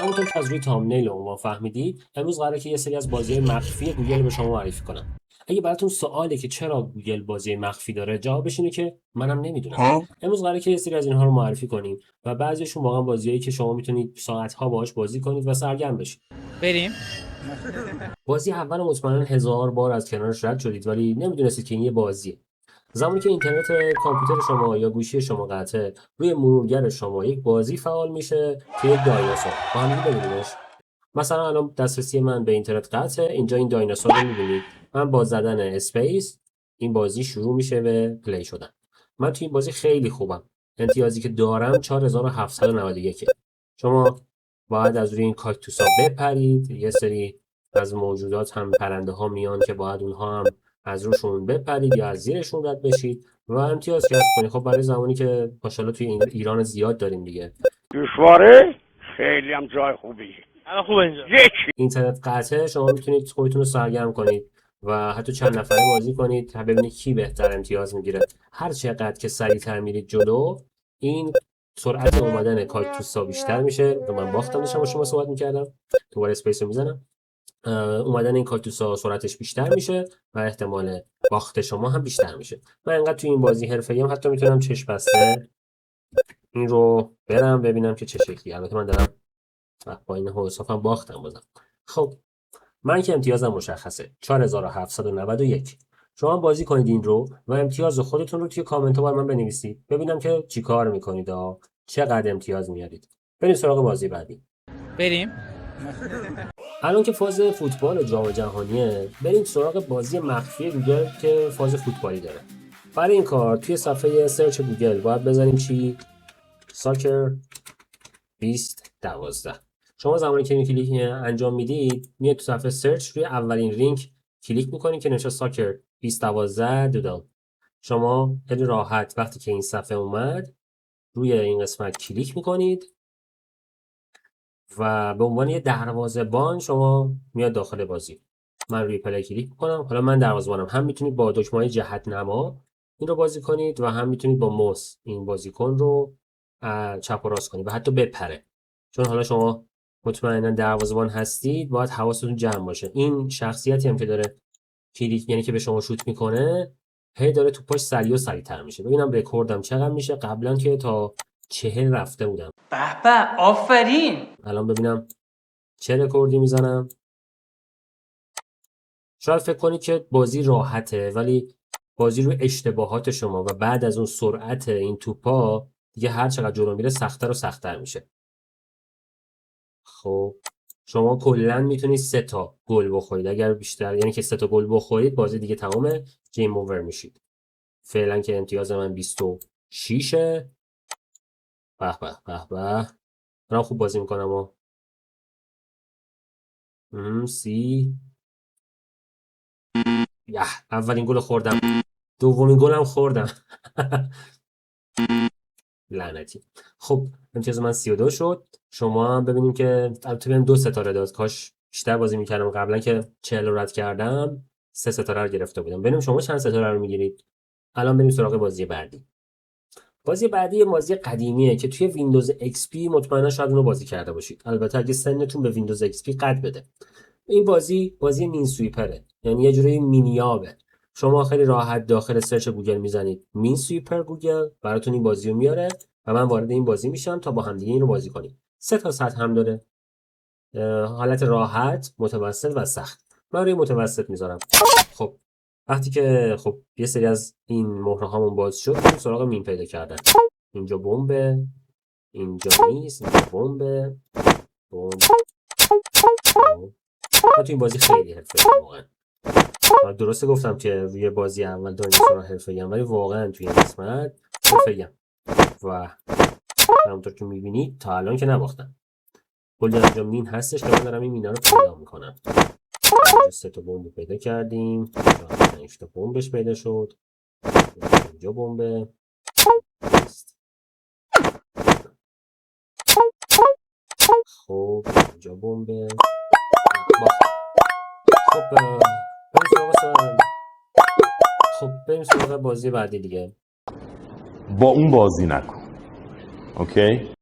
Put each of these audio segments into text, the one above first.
همونطور که از روی تامنیل عنوان فهمیدید، امروز قراره که یه سری از بازی‌های مخفی گوگل به شما معرفی کنم. اگه براتون سواله که چرا گوگل بازی مخفی داره، جوابش اینه که منم نمیدونم. امروز قراره که یه سری از اینها رو معرفی کنیم و بعضیشون واقعا بازیایی که شما میتونید ساعت‌ها باهاش بازی کنید و سرگرم بشید. بریم. بازی اول مطمئنا هزار بار از کنارش رد شدید ولی نمیدونستید که این یه بازیه. زمانی که اینترنت کامپیوتر شما یا گوشی شما قطعه، روی مرورگر شما یک بازی فعال میشه که یک دایناسور با هم ببینیمش. مثلا الان دسترسی من به اینترنت قطعه، اینجا این دایناسور رو می‌بینید. من با زدن اسپیس این بازی شروع میشه به پلی شدن. من توی این بازی خیلی خوبم. امتیازی که دارم 4791. شما باید از روی این کاکتوسا بپرید. یه سری از موجودات هم پرنده ها میان که باید اونها هم از روشون بپرید یا از زیرشون رد بشید و امتیاز کسب کنید. خب برای زمانی که ماشاءالله توی ایران زیاد داریم دیگه. دشواره خیلی هم جای خوبی. الان خوبه اینجا. اینترنت قطعه، شما میتونید خودتون رو سرگرم کنید و حتی چند نفره بازی کنید تا ببینید کی بهتر امتیاز میگیره. هر چقدر که سریعتر میرید جلو، این سرعت اومدن کاکتوسا بیشتر میشه. و من باختم داشتم با شما صحبت میکردم، دوباره اسپیس رو میزنم. اومدن این کاکتوسا سرعتش بیشتر میشه و احتمال باخت شما هم بیشتر میشه. من انقدر توی این بازی حرفه‌ایم حتی میتونم چشم بسته این رو برم ببینم که چه شکلی. البته من دارم با این حسابم باختم بازم. خب من که امتیازم مشخصه 4791. شما بازی کنید این رو و امتیاز خودتون رو توی کامنت ها من بنویسید ببینم که چی کار میکنید و چقدر امتیاز میارید. بریم سراغ بازی بعدی. بریم. الان که فاز فوتبال جام جهانیه، بریم سراغ بازی مخفی گوگل که فاز فوتبالی داره. برای این کار توی صفحه سرچ گوگل باید بزنیم چی؟ ساکر 2012. شما زمانی که این کلیک انجام میدید، میاد تو صفحه سرچ، روی اولین لینک کلیک میکنید که نوشته ساکر 2012 دودل. شما خیلی راحت وقتی که این صفحه اومد روی این قسمت کلیک میکنید و به عنوان یه دروازه‌بان شما میاد داخل بازی. من روی پلی کلیک میکنم. حالا من دروازه‌بانم، هم میتونید با دکمه‌های جهت نما این رو بازی کنید و هم میتونید با موس این بازیکن رو چپ و راست کنید و حتی بپره. چون حالا شما مطمئنا دروازه‌بان هستید، باید حواستون جمع باشه. این شخصیتی هم که داره کلیک، یعنی که به شما شوت میکنه، هی داره توپاش سریع و سریع‌تر میشه. ببینم رکوردم چقدر میشه. قبلا که تا 40 رفته بودم. به به، آفرین. الان ببینم چه رکوردی میزنم. شاید فکر کنید که بازی راحته، ولی بازی رو اشتباهات شما و بعد از اون سرعت این توپا دیگه هر چقدر جلو میره سخت‌تر و سخت‌تر میشه. خب شما کلا میتونید 3 تا گل بخورید. اگر بیشتر، یعنی که 3 تا گل بخورید، بازی دیگه تمامه، گیم اوور میشید. فعلا که امتیاز من 26. به به به به، من خوب بازی میکنم و سی. اولین گل خوردم، دومین گلم خوردم. لعنتی. خب امتیاز من 32 شد. شما هم ببینیم که البته بهم 2 ستاره داد. کاش بیشتر بازی میکردم. قبلا که 40 رو رد کردم 3 ستاره رو گرفته بودم. ببینیم شما چند ستاره رو میگیرید. الان بریم سراغ بازی بعدی. بازی بعدی یه بازی قدیمیه که توی ویندوز ایکس پی مطمئنا شاید اونو بازی کرده باشید. البته اگه سنتون به ویندوز ایکس پی قد بده. این بازی مین سویپره، یعنی یه جوری مینیابه. شما خیلی راحت داخل سرچ گوگل میزنید مین سویپر گوگل، براتون این بازی رو میاره و من وارد این بازی میشم تا با هم دیگه اینو بازی کنیم. 3 تا سطح هم داره، حالت راحت، متوسط و سخت. من روی متوسط میذارم. خب وقتی که خب یه سری از این مهره هامون باز شد، بریم سراغ مین پیدا کردن. اینجا بمبه، اینجا نیست، اینجا بمبه، بمب. من تو این بازی خیلی حرفه‌ای واقعا. درسته گفتم که روی بازی اول دایناسورها حرفه‌ایم، ولی واقعا توی این قسمت حرفه‌ایم و همونطور که می‌بینید تا الان که نباختم. کلی اینجا مین هستش که من دارم این مینا رو پیدا می‌کنم. اینجا 3 تا بمب پیدا کردیم، 5 تا بمبش پیدا شد. اینجا بمب است. خب اینجا بمب. خب بریم سراغ بازی بعدی دیگه. با اون بازی نکن. اوکی؟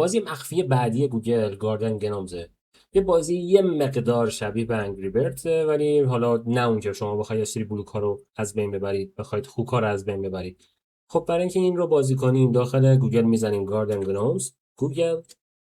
بازی مخفی بعدی گوگل گاردن گنومزه. یه بازی یه مقدار شبیه به انگری بردزه، ولی حالا نه اونجا شما بخواید یه سری بلوک ها رو از بین ببرید، بخواید هوک ها رو از بین ببرید. خب برای اینکه این رو بازی کنیم داخل گوگل میزنیم گاردن گنومز گوگل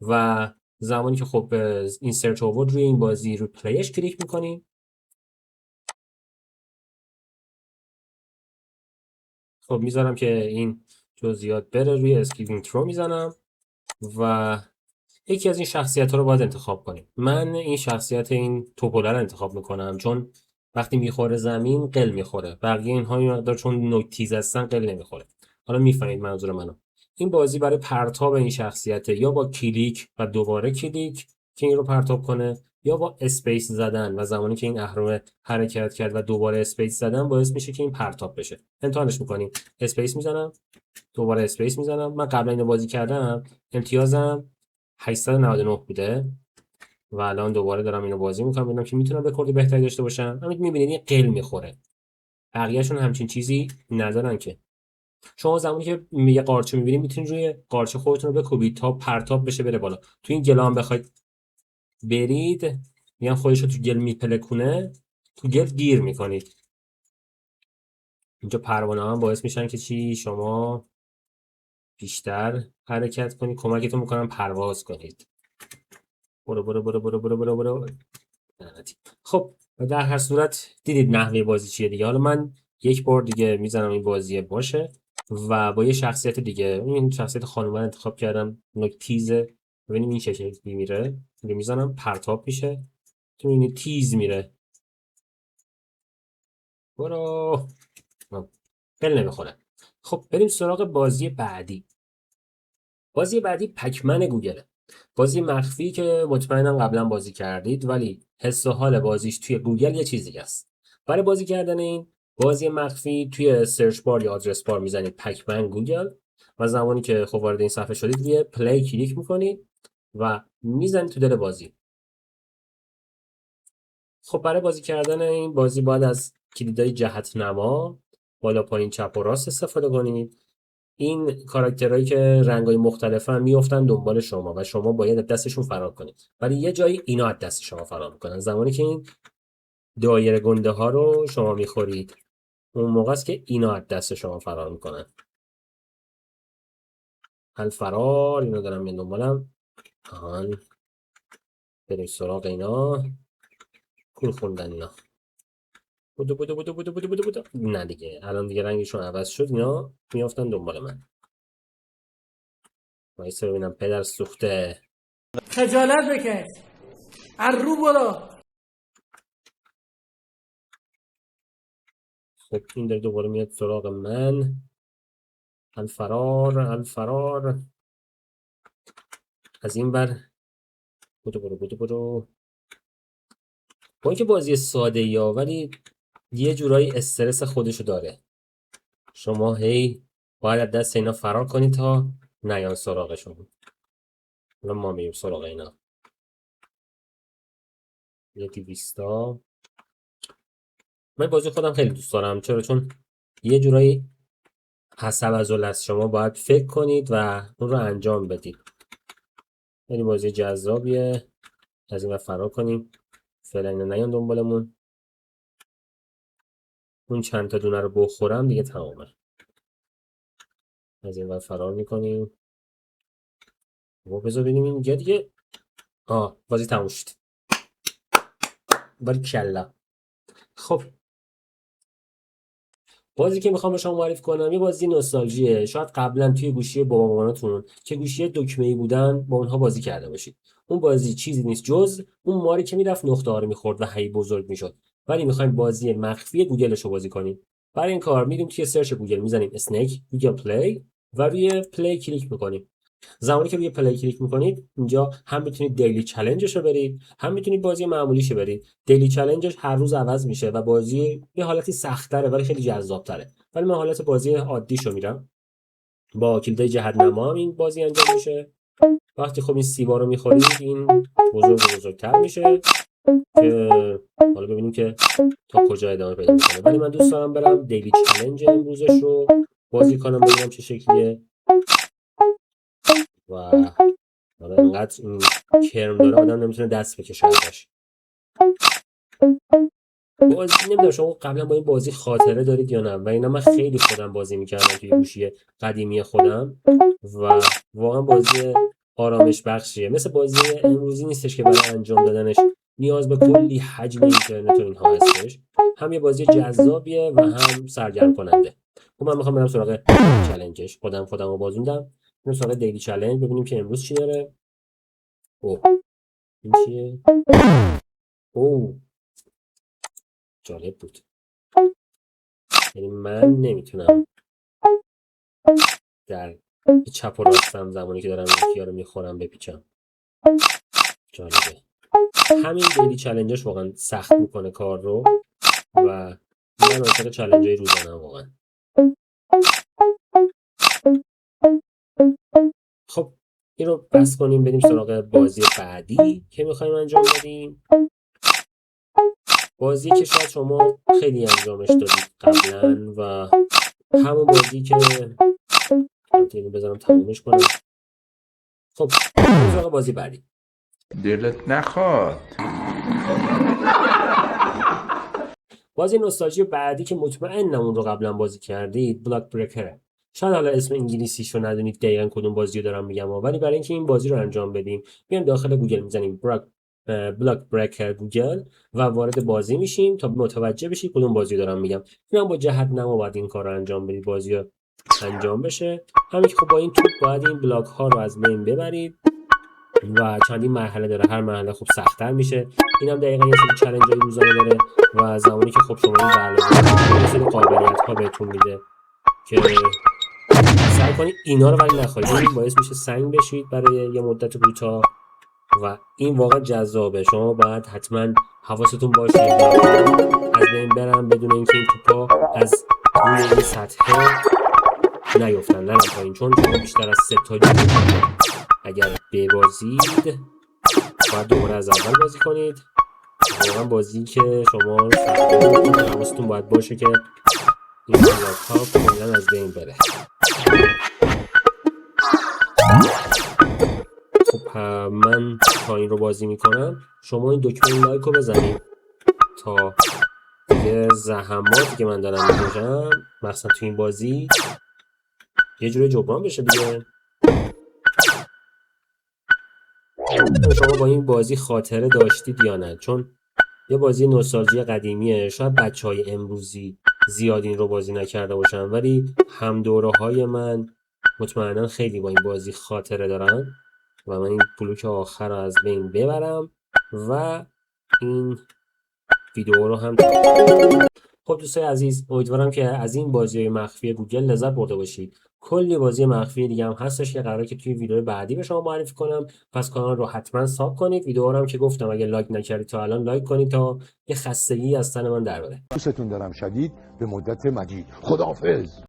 و زمانی که خب این سرچ آورد روی این بازی رو پلیش کلیک میکنیم. خب میذارم که این جزئیات بره، روی اسکیپ ترو میزنم و یکی از این شخصیت ها رو باید انتخاب کنیم. من این شخصیت این توپوله رو انتخاب میکنم چون وقتی میخوره زمین قل میخوره، بقیه اینها یه مقدار چون نوک تیز هستن قل نمیخوره. حالا میفهمید منظور منو. این بازی برای پرتاب این شخصیت یا با کلیک و دوباره کلیک که این رو پرتاب کنه، یا با اسپیس زدن و زمانی که این اهرم حرکت کرد و دوباره اسپیس زدن باعث میشه که این پرتاب بشه. امتحانش میکنیم. اسپیس میزنم، دوباره اسپیس میزنم. من قبلا اینو بازی کردم، امتیازم 899 بوده و الان دوباره دارم اینو بازی میکنم ببینم که میتونم رکورد بهتری داشته باشم. همین میبینید این قل میخوره، بقیه‌شون همچین چیزی ندارن که. شما زمانی که یه قارچو میبینید میتونید روی قارچ خودتون رو بکوبید تا پرتاب بشه بره بالا. تو این گلا هم بخواید برید، میگم خودش رو تو گل میپلکونه، تو گل گیر میکنید. اینجا پروانه هم باعث میشن که چی شما بیشتر حرکت کنید، کمکتون میکنن پرواز کنید. برو برو برو برو برو برو برو. لعنتی. خب در هر صورت دیدید نحوه بازی چیه دیگه. حالا من یک بار دیگه میزنم این بازی باشه و با یه شخصیت دیگه، این شخصیت خانومه انتخاب کردم، نوک تیزه. ببینیم این چه شکلی میره. میزنم پرتاب میشه، تو میبینید تیز میره. برو. خیلی نمیخوره. خب بریم سراغ بازی بعدی. بازی بعدی پکمن گوگله. بازی مخفی که مطمئنم قبلا بازی کردید، ولی حس و حال بازیش توی گوگل یه چیزی است. برای بازی کردن این بازی مخفی توی سرچ بار یا آدرس بار میزنید پکمن گوگل و زمانی که خب وارد این صفحه شدید روی پلی کلیک میکنید و میزنید تو دل بازی. خب برای بازی کردن این بازی باید از کلیدهای جهت نما بالا پایین چپ و راست استفاده کنید. این کاراکترهایی که رنگای مختلفن میافتن دنبال شما و شما باید از دستشون فرار کنید، ولی یه جایی اینا از دست شما فرار میکنن. زمانی که این دایره گنده ها رو شما میخورید اون موقع است که اینا از دست شما فرار میکنن. فرار اینا دارم میان دنبالم. آهان بریم سراغ اینا. کول خوندن اینا. بودو بودو بودو بودو بودو بودو بودو. نه دیگه الان دیگه رنگشون عوض شد، اینا میافتن دنبال من. وایسا ببینم پدر سوخته. خجالت بکش رو برو. خب این داره دوباره میاد سراغ من. الفرار الفرار. از این بر بودو برو بودو برو. با اینکه بازی ساده یا ولی یه جورایی استرس خودشو داره. شما هی باید از دست اینا فرار کنید تا نیان سراغشون. حالا ما میریم سراغ اینا. یه 200. من بازی خودم خیلی دوست دارم. چرا؟ چون یه جورایی حسب از شما باید فکر کنید و اون رو انجام بدید. یعنی بازی جذابیه. از این فرار کنیم. فعلا اینا نیان دنبالمون. اون چند تا دونه رو بخورم دیگه تمامه. از این فرار میکنیم. و بذار ببینیم اینجا دیگه. بازی تموم شد. باریکلا. خب بازی که میخوام به شما معرفی کنم یه بازی نوستالژیه. شاید قبلا توی گوشی بابا ماماناتون که گوشی دکمه‌ای بودن با اونها بازی کرده باشید. اون بازی چیزی نیست جز اون ماری که میرفت نقطه ها رو میخورد و هی بزرگ میشد. ولی میخوایم بازی مخفی گوگلش رو بازی کنیم. برای این کار میریم توی سرچ گوگل میزنیم اسنیک گوگل پلی و روی پلی کلیک میکنیم. زمانی که روی پلی کلیک میکنید اینجا هم میتونید دیلی چالنجش رو برید، هم میتونید بازی معمولیش رو برید. دیلی چالنجش هر روز عوض میشه و بازی یه حالتی سخت‌تره ولی خیلی جذاب‌تره. ولی من حالت بازی عادیشو میرم. با کلیدای جهت نما هم این بازی انجام میشه. وقتی خب این سیبا رو میخورید این بزرگتر میشه که حالا ببینیم که تا کجا ادامه پیدا میکنه. ولی من دوست دارم برم دیلی چالنج امروزش رو بازی کنم ببینم چه شکلیه. و حالا انقدر این کرم داره آدم نمیتونه دست بکشه ازش. بازی نمیدونم شما قبلا با این بازی خاطره دارید یا نه، و اینا من خیلی خودم بازی میکردم توی گوشی قدیمی خودم و واقعا بازی آرامش بخشیه. مثل بازی امروزی نیستش که برای انجام دادنش نیاز به کلی حجم اینترنت و اینها هستش. هم یه بازی جذابیه و هم سرگرم کننده. خب من میخوام برم سراغ چالنجش. خودم رو بازوندم. بریم سراغ دیلی چالنج ببینیم که امروز چی داره. اوه این چیه؟ اوه جالب بود. یعنی من نمیتونم در چپ و راستم زمانی که دارم یکی رو میخورم بپیچم. جالبه. همین دیلی چالنجش واقعا سخت میکنه کار رو و من عاشق چالنج های روزانه واقعا. خب این رو بس کنیم بریم سراغ بازی بعدی که میخوایم انجام بدیم. بازی که شاید شما خیلی انجامش دادید قبلا و همون بازی که اینو بذارم تمومش کنم. خب بریم سراغ بازی بعدی. دلت نخواد. بازی نوستالژی بعدی که مطمئنم اون رو قبلا بازی کردید بلاک بریکره. شاید حالا اسم انگلیسیشو ندونید دقیقاً کدوم بازی رو دارم میگم، ولی برای اینکه این بازی رو انجام بدیم میایم داخل گوگل میزنیم بلاک بریکر گوگل و وارد بازی میشیم تا متوجه بشید کدوم بازی رو دارم میگم. اینا با جهت نما باید این کار رو انجام بدید بازی رو انجام بشه. همین که خب با این توپ باید این بلاک ها رو از بین ببرید و چندین مرحله داره. هر مرحله خب سخت‌تر میشه. اینم دقیقاً یه سری چالنج‌های روزانه داره و زمانی که خب شما این برنامه یه سری قابلیت‌ها بهتون میده که سعی کنید اینا رو ولی نخورید. این باعث میشه سنگ بشید برای یه مدت کوتاه و این واقعا جذابه. شما باید حتما حواستون باشه از بین برن بدون اینکه این توپا از روی این سطح نیفتن نرن پایین، چون شما بیشتر از 3 تا جلو اگر ببازید باید دوباره از اول بازی کنید. واقعا بازی که شما حواستون باید باشه که این بلاک ها کاملا از بین بره. خب من تا این رو بازی میکنم شما این دکمه لایک رو بزنید تا دیگه زحماتی که من دارم میکشم مثلا تو این بازی یه جوری جبران بشه دیگه. شما با این بازی خاطره داشتید یا نه؟ چون یه بازی نوستالژی قدیمیه. شاید بچهای امروزی زیاد این رو بازی نکرده باشن ولی هم دوره‌های من مطمئنا خیلی با این بازی خاطره دارن و من این بلوک آخر رو از بین ببرم و این ویدیو رو هم خب دوستای عزیز امیدوارم که از این بازی مخفی گوگل لذت برده باشید. کلی بازی مخفی دیگه هم هستش که قراره که توی ویدیو بعدی به شما معرفی کنم. پس کانال رو حتما ساب کنید. ویدیو رو هم که گفتم اگه لایک نکردید تا الان لایک کنید تا یه خستگی از تن من در بره. دوستتون دارم شدید به مدت مدید. خداحافظ.